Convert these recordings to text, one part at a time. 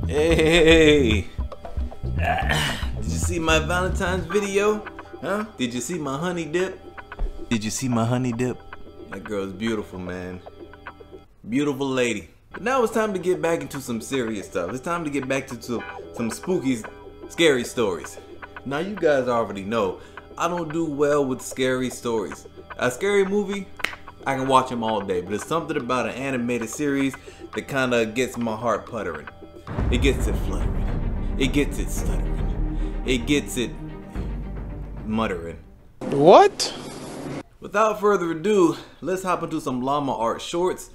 Hey, did you see my Valentine's video? Huh? Did you see my honey dip? Did you see my honey dip? That girl's beautiful, man. Beautiful lady. But now it's time to get back into some serious stuff. It's time to get back to some spooky, scary stories. Now you guys already know, I don't do well with scary stories. A scary movie, I can watch them all day, but it's something about an animated series that kind of gets my heart puttering. It gets it fluttering. It gets it stuttering. It gets it muttering. What? Without further ado, let's hop into some llama art shorts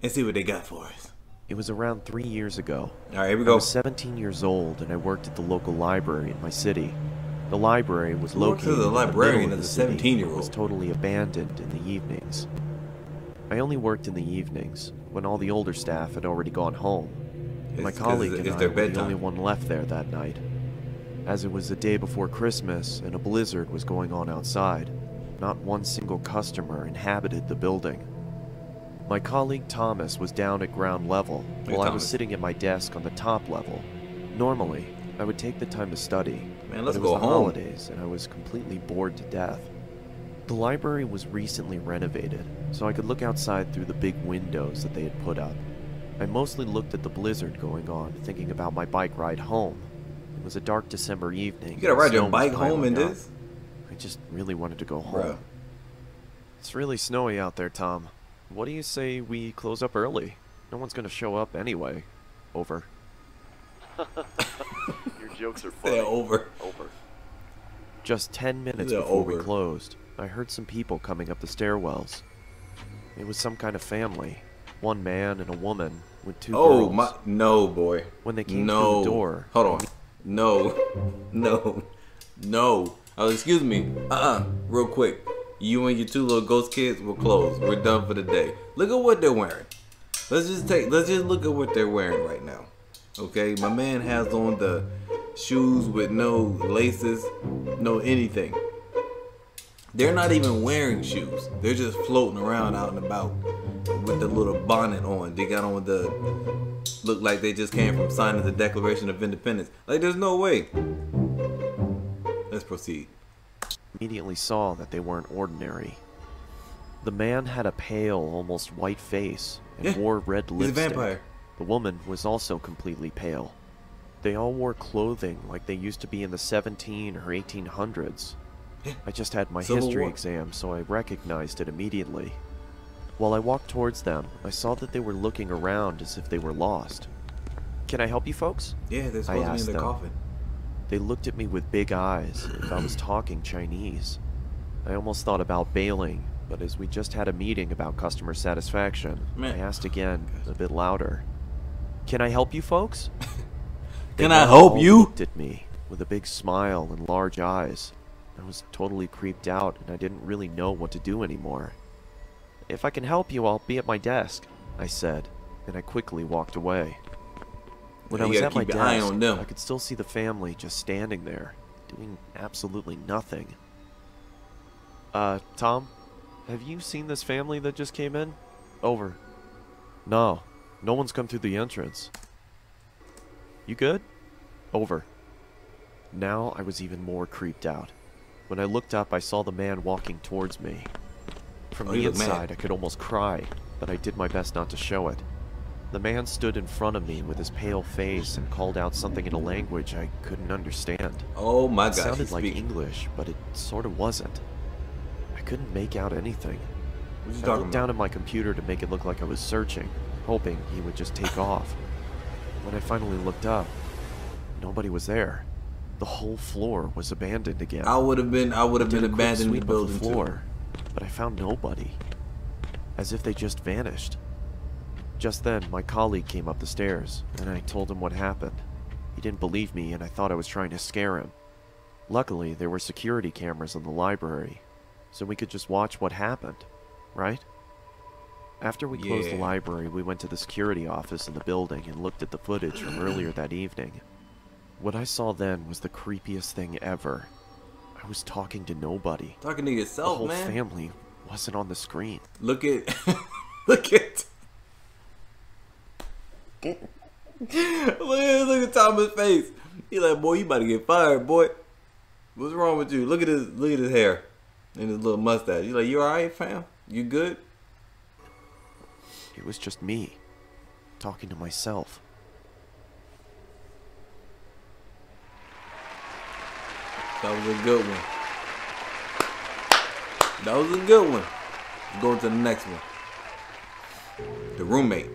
and see what they got for us. It was around 3 years ago. Alright, here we go. I was 17 years old and I worked at the local library in my city. The library was located in the middle of the city. It was totally abandoned in the evenings. I only worked in the evenings when all the older staff had already gone home. My colleague and I were the only one left there that night. As it was the day before Christmas and a blizzard was going on outside, not one single customer inhabited the building. My colleague Thomas was down at ground level, while I was sitting at my desk on the top level. Normally, I would take the time to study, but it was the holidays and I was completely bored to death. The library was recently renovated, so I could look outside through the big windows that they had put up. I mostly looked at the blizzard going on, thinking about my bike ride home. It was a dark December evening. You gotta ride your bike home in this? I just really wanted to go home. Bruh. It's really snowy out there, Tom. What do you say we close up early? No one's gonna show up anyway. Over. Your jokes are funny. They're over. Over. Just 10 minutes before we closed, I heard some people coming up the stairwells. It was some kind of family. One man and a woman with two girls. No, boy. When they came through the door... Hold on. No. Oh, excuse me. Real quick. You and your two little ghost kids were closed. We're done for the day. Look at what they're wearing. Let's just look at what they're wearing right now. Okay? My man has on the shoes with no laces, no anything. They're not even wearing shoes. They're just floating around out and about with the little bonnet on. They got on the... Look like they just came from signing the Declaration of Independence. Like, there's no way. Let's proceed. Immediately saw that they weren't ordinary. The man had a pale, almost white face and wore red lipstick. He's a vampire. The woman was also completely pale. They all wore clothing like they used to be in the 17 or 1800s. I just had my history exam, so I recognized it immediately. While I walked towards them, I saw that they were looking around as if they were lost. "Can I help you folks?" Yeah, they're supposed to be in the coffin. They looked at me with big eyes, as if I was talking Chinese. I almost thought about bailing, but as we just had a meeting about customer satisfaction, I asked again, a bit louder. "Can I help you folks?" Can I help you? They looked at me with a big smile and large eyes. I was totally creeped out, and I didn't really know what to do anymore. "If I can help you, I'll be at my desk," I said, and I quickly walked away. When I was at my desk, I could still see the family just standing there, doing absolutely nothing. Tom, have you seen this family that just came in?" "Over." "No, no one's come through the entrance." "You good?" "Over." Now I was even more creeped out. When I looked up, I saw the man walking towards me. From the inside, I could almost cry, but I did my best not to show it. The man stood in front of me with his pale face and called out something in a language I couldn't understand. Oh my God, it sounded like English, but it sort of wasn't. I couldn't make out anything. I looked down at my computer to make it look like I was searching, hoping he would just take off. When I finally looked up, nobody was there. The whole floor was abandoned again. I would have been abandoned in the building too. But I found nobody. As if they just vanished. Just then, my colleague came up the stairs, and I told him what happened. He didn't believe me, and I thought I was trying to scare him. Luckily, there were security cameras in the library, so we could just watch what happened, right? After we closed the library, we went to the security office in the building and looked at the footage from earlier that evening. What I saw then was the creepiest thing ever. I was talking to nobody. Talking to yourself, man. The whole family wasn't on the screen. Look at... Look at... llama's face. He like, boy, you about to get fired, boy. What's wrong with you? Look at his hair and his little mustache. You like, you alright, fam? You good? It was just me, talking to myself. That was a good one. That was a good one. Going to the next one. The roommate.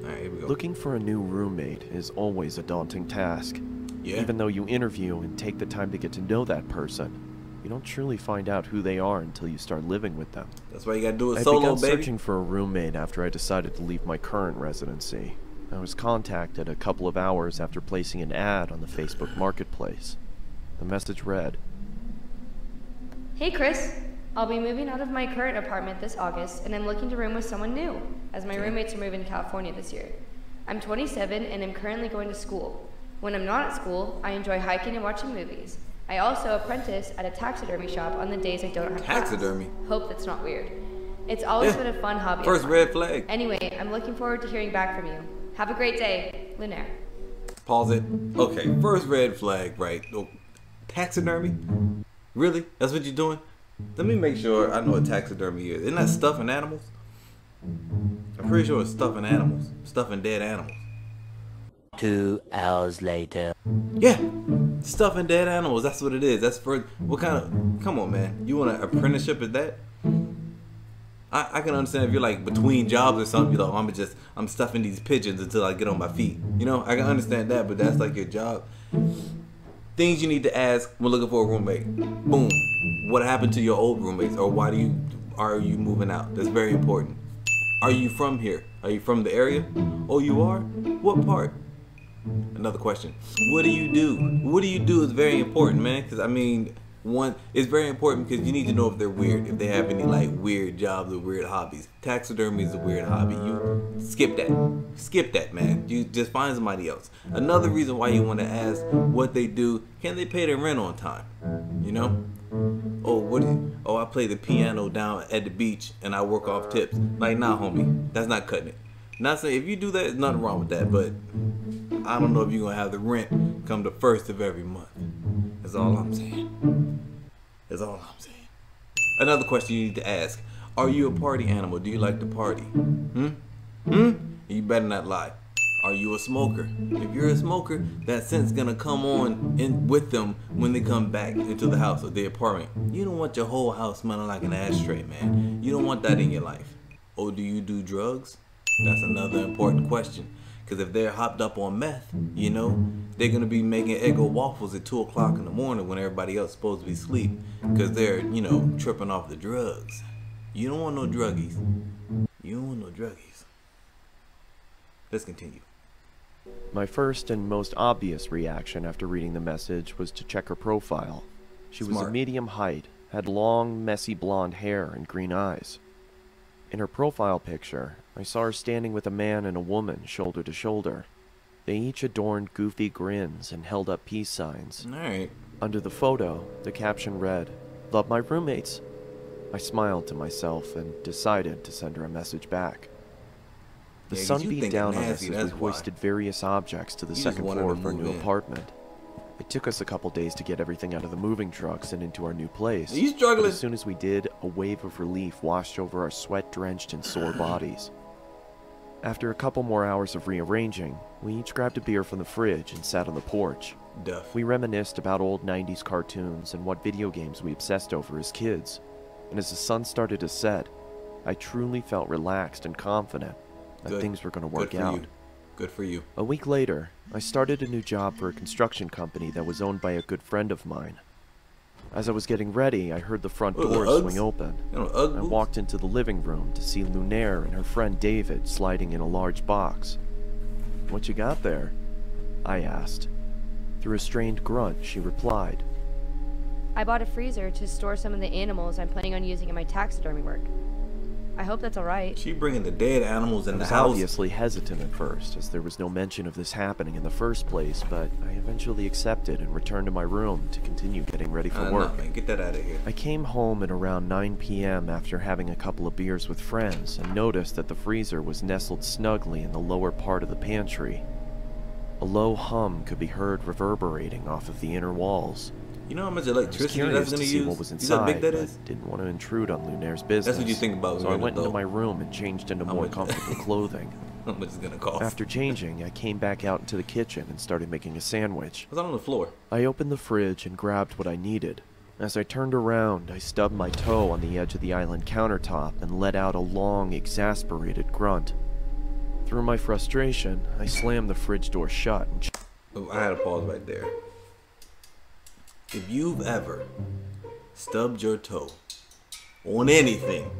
Alright, here we go. Looking for a new roommate is always a daunting task. Yeah. Even though you interview and take the time to get to know that person, you don't truly find out who they are until you start living with them. That's why you gotta do it solo, baby. I began searching for a roommate after I decided to leave my current residency. I was contacted a couple of hours after placing an ad on the Facebook Marketplace. The message read, "Hey Chris, I'll be moving out of my current apartment this August, and I'm looking to room with someone new, as my roommates are moving to California this year. I'm 27 and am currently going to school. When I'm not at school, I enjoy hiking and watching movies. I also apprentice at a taxidermy shop on the days I don't have class. Taxidermy? Hope that's not weird. It's always been a fun hobby. First red flag. Anyway, I'm looking forward to hearing back from you. Have a great day, Lunaire." Pause it. Okay, first red flag, right? Oh, taxidermy? Really? That's what you're doing? Let me make sure I know what taxidermy is. Isn't that stuffing animals? I'm pretty sure it's stuffing animals. Stuffing dead animals. 2 hours later. Yeah, stuffing dead animals. That's what it is. That's for what kind of? Come on, man. You want an apprenticeship at that? I can understand if you're like between jobs or something. You're like, I'm stuffing these pigeons until I get on my feet. You know, I can understand that, but that's like your job. Things you need to ask when looking for a roommate. Boom. What happened to your old roommates, or why are you moving out? That's very important. Are you from here? Are you from the area? Oh, you are? What part? Another question. What do you do? What do you do is very important, man. Because I mean, one, it's very important because you need to know if they're weird, if they have any like weird jobs or weird hobbies. Taxidermy is a weird hobby. You skip that, man. You just find somebody else. Another reason why you want to ask what they do: can they pay their rent on time? You know? Oh, I play the piano down at the beach and I work off tips. Like, nah, homie, that's not cutting it. Not saying if you do that, there's nothing wrong with that, but I don't know if you're gonna have the rent come the first of every month. That's all I'm saying. That's all I'm saying. Another question you need to ask: are you a party animal? Do you like to party? You better not lie. Are you a smoker? If you're a smoker, that scent's gonna come on in with them when they come back into the house or the apartment. You don't want your whole house smelling like an ashtray, man. You don't want that in your life. Or do you do drugs? That's another important question. Because if they're hopped up on meth, you know, they're going to be making Eggo waffles at 2 o'clock in the morning when everybody else is supposed to be asleep. Because they're, you know, tripping off the drugs. You don't want no druggies. You don't want no druggies. Let's continue. My first and most obvious reaction after reading the message was to check her profile. She was a medium height, had long, messy blonde hair and green eyes. In her profile picture, I saw her standing with a man and a woman shoulder to shoulder. They each adorned goofy grins and held up peace signs. Alright. Under the photo, the caption read, "Love my roommates." I smiled to myself and decided to send her a message back. The sun beat down on us as we hoisted various objects to the second floor of our new apartment. It took us a couple days to get everything out of the moving trucks and into our new place. Are you struggling? But as soon as we did, a wave of relief washed over our sweat-drenched and sore bodies. After a couple more hours of rearranging, we each grabbed a beer from the fridge and sat on the porch. We reminisced about old 90s cartoons and what video games we obsessed over as kids. And as the sun started to set, I truly felt relaxed and confident that things were going to work out. Good for you. A week later, I started a new job for a construction company that was owned by a good friend of mine. As I was getting ready, I heard the front door swing open. I walked into the living room to see Lunaire and her friend David sliding in a large box. "What you got there?" I asked. Through a strained grunt, she replied, "I bought a freezer to store some of the animals I'm planning on using in my taxidermy work. I hope that's alright." She bringing the dead animals in the house. I was obviously hesitant at first, as there was no mention of this happening in the first place, but I eventually accepted and returned to my room to continue getting ready for work. Man, get that out of here. I came home at around 9 p.m. after having a couple of beers with friends and noticed that the freezer was nestled snugly in the lower part of the pantry. A low hum could be heard reverberating off of the inner walls. You know how much electricity that's going to use? What was inside, big that is? but didn't want to intrude on Lunaire's business. That's what you think about. So I went into my room and changed into more comfortable clothing. How much is it going to cost? After changing, I came back out into the kitchen and started making a sandwich. What's on the floor? I opened the fridge and grabbed what I needed. As I turned around, I stubbed my toe on the edge of the island countertop and let out a long, exasperated grunt. Through my frustration, I slammed the fridge door shut and oh, I had to pause right there. If you've ever stubbed your toe on anything,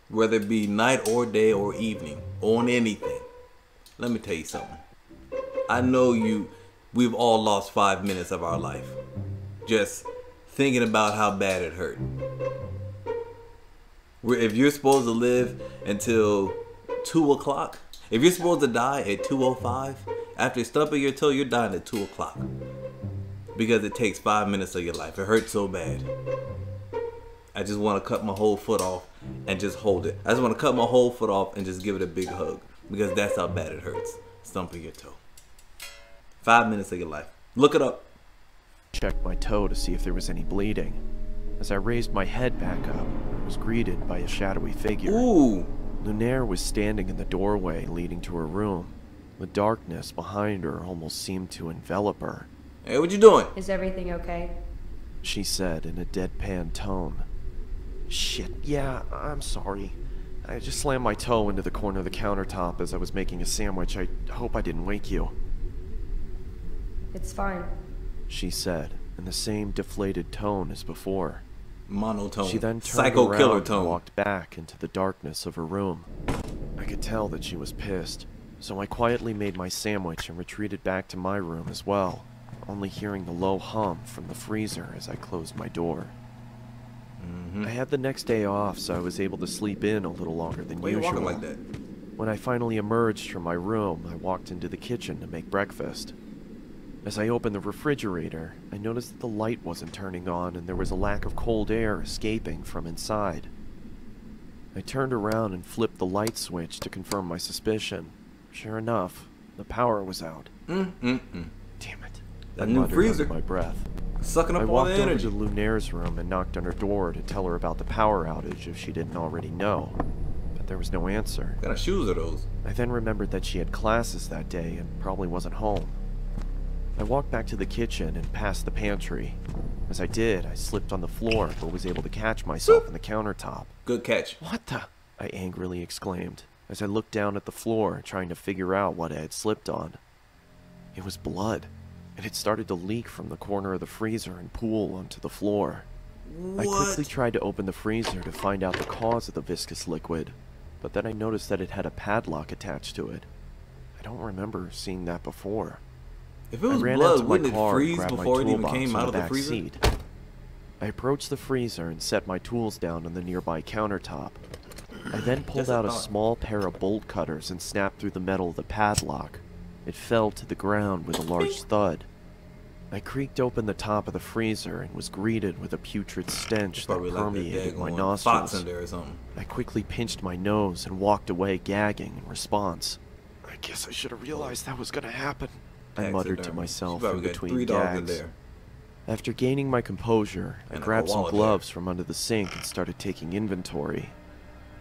whether it be night or day or evening, on anything, let me tell you something. I know we've all lost 5 minutes of our life just thinking about how bad it hurt. If you're supposed to live until 2 o'clock, if you're supposed to die at 2:05, after stubbing your toe, you're dying at 2 o'clock. Because it takes 5 minutes of your life. It hurts so bad. I just want to cut my whole foot off and just hold it. I just want to cut my whole foot off and just give it a big hug. Because that's how bad it hurts. Stumping your toe. 5 minutes of your life. Look it up. Checked my toe to see if there was any bleeding. As I raised my head back up, I was greeted by a shadowy figure. Ooh! Lunaire was standing in the doorway leading to her room. The darkness behind her almost seemed to envelop her. Hey, what you doing? Is everything okay? She said in a deadpan tone. Shit, yeah, I'm sorry. I just slammed my toe into the corner of the countertop as I was making a sandwich. I hope I didn't wake you. It's fine. She said, in the same deflated tone as before. Monotone. She then turned Psycho around killer and tone. walked back into the darkness of her room. I could tell that she was pissed, so I quietly made my sandwich and retreated back to my room as well, only hearing the low hum from the freezer as I closed my door. I had the next day off, so I was able to sleep in a little longer than Why are you usual. walking like that? When I finally emerged from my room, I walked into the kitchen to make breakfast. As I opened the refrigerator, I noticed that the light wasn't turning on and there was a lack of cold air escaping from inside. I turned around and flipped the light switch to confirm my suspicion. Sure enough, the power was out. Damn it. That I new muttered freezer. under my breath. Sucking up I all walked the over energy. to Lunaire's room and knocked on her door to tell her about the power outage if she didn't already know, but there was no answer. What kind of shoes are those? I then remembered that she had classes that day and probably wasn't home. I walked back to the kitchen and past the pantry. As I did, I slipped on the floor but was able to catch myself on the countertop. Good catch. What the? I angrily exclaimed as I looked down at the floor trying to figure out what I had slipped on. It was blood. And it started to leak from the corner of the freezer and pool onto the floor. What? I quickly tried to open the freezer to find out the cause of the viscous liquid, but then I noticed that it had a padlock attached to it. I don't remember seeing that before. If it was I ran blood, out to my wouldn't it car and freeze grabbed before my it even toolbox came on out of the back freezer? seat. I approached the freezer and set my tools down on the nearby countertop. I then pulled out a small pair of bolt cutters and snapped through the metal of the padlock. It fell to the ground with a large thud. I creaked open the top of the freezer and was greeted with a putrid stench that permeated my nostrils. In there or something. I quickly pinched my nose and walked away gagging in response. I guess I should have realized that was going to happen, I muttered to myself in between gags. After gaining my composure, I grabbed some gloves from under the sink and started taking inventory.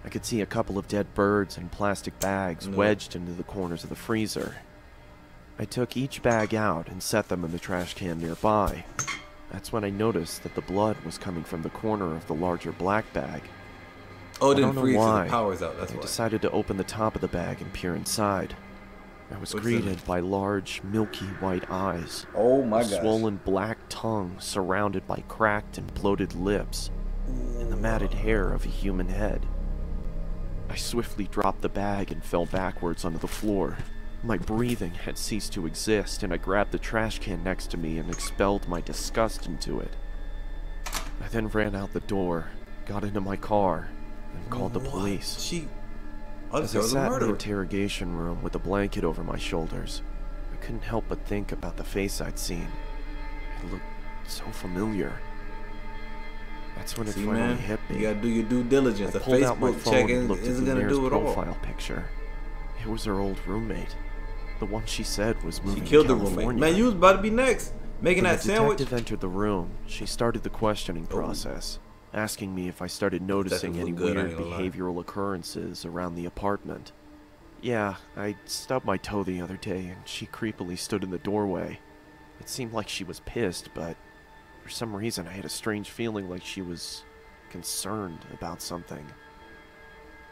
I could see a couple of dead birds and plastic bags wedged into the corners of the freezer. I took each bag out and set them in the trash can nearby. That's when I noticed that the blood was coming from the corner of the larger black bag. Oh, it I don't didn't know freeze, so why. the power's out, that's I why. decided to open the top of the bag and peer inside. I was greeted by large, milky white eyes. Oh my a gosh. swollen black tongue surrounded by cracked and bloated lips, and the matted hair of a human head. I swiftly dropped the bag and fell backwards onto the floor. My breathing had ceased to exist, and I grabbed the trash can next to me and expelled my disgust into it. I then ran out the door, got into my car, and called the police. As I sat in the interrogation room with a blanket over my shoulders, I couldn't help but think about the face I'd seen. It looked so familiar. That's when it finally hit me. You gotta do your due diligence. I A pulled out my Facebook phone check and looked at isn't gonna Lunaire's do it all. profile picture. It was her old roommate. The one she said was moving She killed to the California. roommate. Man, you was about to be next. Making When that sandwich. the detective entered the room, she started the questioning process, asking me if I started noticing any weird behavioral occurrences around the apartment. Yeah, I stubbed my toe the other day, and she creepily stood in the doorway. It seemed like she was pissed, but for some reason I had a strange feeling like she was concerned about something.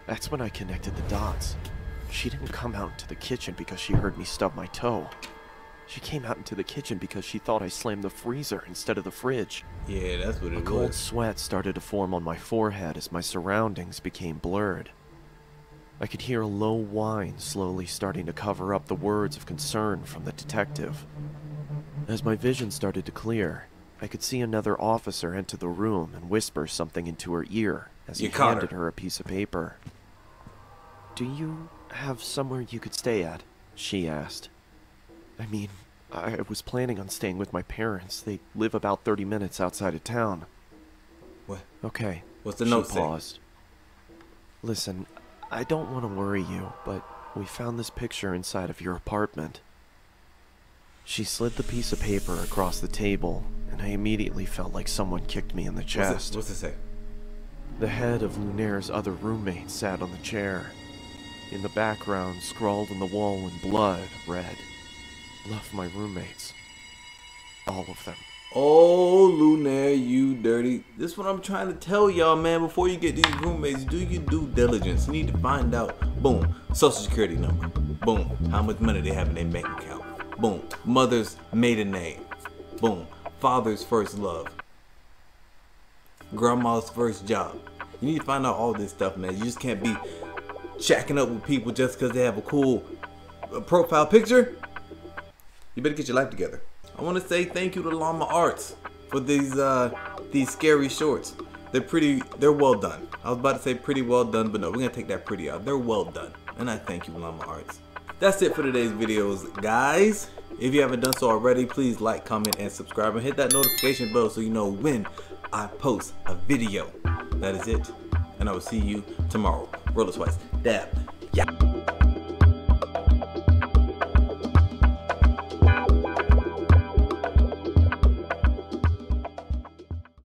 That's when I connected the dots. She didn't come out into the kitchen because she heard me stub my toe. She came out into the kitchen because she thought I slammed the freezer instead of the fridge. Yeah, that's what it was. A cold sweat started to form on my forehead as my surroundings became blurred. I could hear a low whine slowly starting to cover up the words of concern from the detective. As my vision started to clear, I could see another officer enter the room and whisper something into her ear as he handed her a piece of paper. "Do you have somewhere you could stay at?" she asked. I mean, I was planning on staying with my parents. They live about 30 minutes outside of town. What? Okay. What's the note say? She paused. "Listen, I don't want to worry you, but we found this picture inside of your apartment." She slid the piece of paper across the table, and I immediately felt like someone kicked me in the chest. What's it say? The head of Lunaire's other roommate sat on the chair. In the background, scrawled on the wall in blood, read, "Love my roommates. All of them." Oh, Lunaire, you dirty. This is what I'm trying to tell y'all, man. Before you get these roommates, do your due diligence. You need to find out, boom, social security number. Boom, how much money they have in their bank account. Boom, mother's maiden name. Boom, father's first love. Grandma's first job. You need to find out all this stuff, man. You just can't be shacking up with people just because they have a cool profile picture. You better get your life together. I want to say thank you to Llama Arts for these scary shorts. They're well done. I was about to say pretty well done, but no, we're gonna take that pretty out. They're well done, and I thank you, Llama Arts. That's it for today's videos, guys. If you haven't done so already, please like, comment, and subscribe, and hit that notification bell so you know when I post a video. That is it, and I will see you tomorrow. Roll the twice. Dab. Yeah.